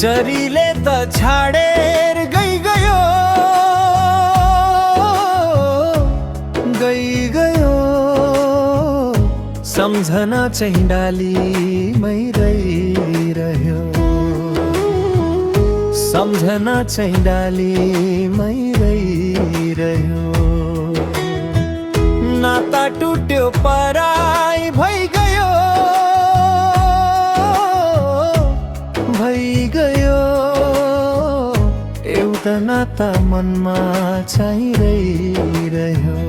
चरीले त छाडेर गयो सम्झना चाहिँ डालीमै रहिरह्यो सम्झना चाहिँ डालीमै रहिरह्यो नाता टुट्यो पराई भइगयो एउटा नाता मनमा चाहिँ रहिरह्यो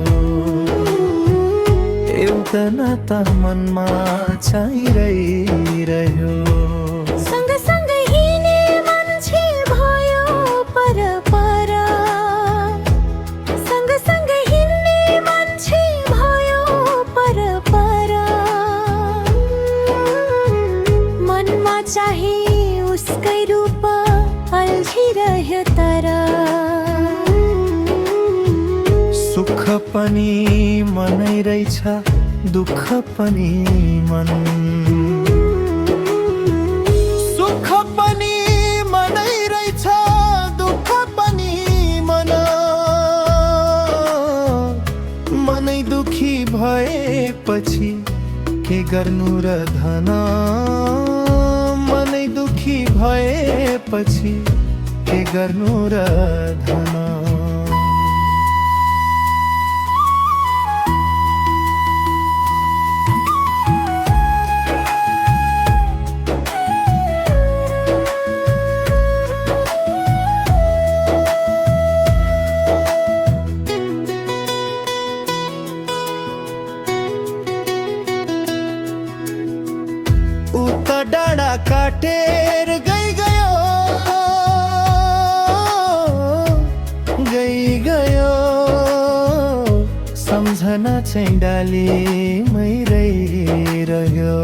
एउटा नाता मनमा चाहिँ रहिरह्यो सँगसँगै हिँड्ने मान्छे भयो पर सँगसँगै हिँड्ने मान्छे भयो पर मनमा चाहिँ उसकै रूप अल्झिरह्यो तर सुख पनि मनै रहेछ दुःख पनि मन सुख पनि मनै रहेछ दुःख पनि मन मनै दुखी भएपछि के गर्नु र धन मनै दुखी भएपछि के गर्नु र धन उता डाँडा काटेर गयो सम्झना चाहिँ डालीमै रहिरह्यो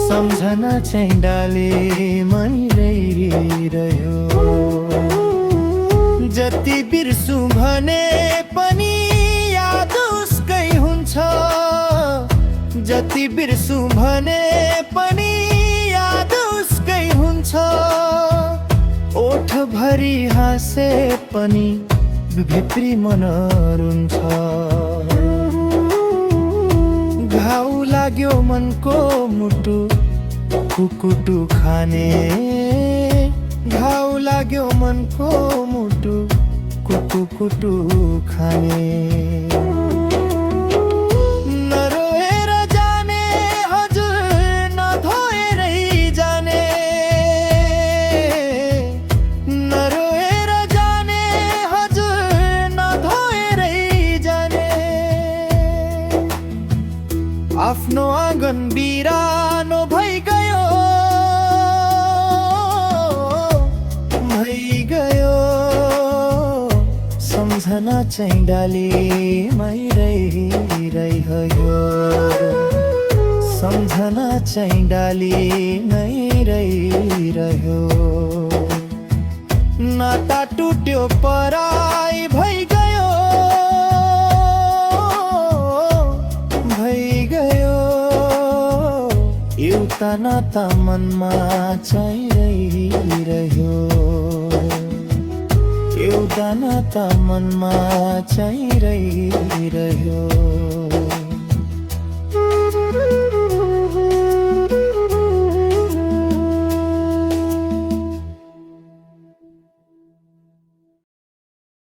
सम्झना चाहिँ डालीमै रहिरह्यो जति बिर्सु भने पनि याद उसकै हुन्छ जति बिर्सु भने पनि याद उसकै हुन्छ ओठ भरि हाँसे पनि भित्री मन रुन्छ घाउ लाग्यो मनको मुटु कुकुटु खाने घाउ लाग्यो मनको मुटु कुकुटु खाने आफ्नो आँगन बिरानो भइगयो सम्झना चाहिँ डालीमै रहिरह्यो सम्झना चाहिँ डालीमै रहिरह्यो नाता टुट्यो पराई भइगयो एउटा नाता मनमा चाहिँ रहिरह्यो एउटा नाता मनमा चाहिँ रहिरह्यो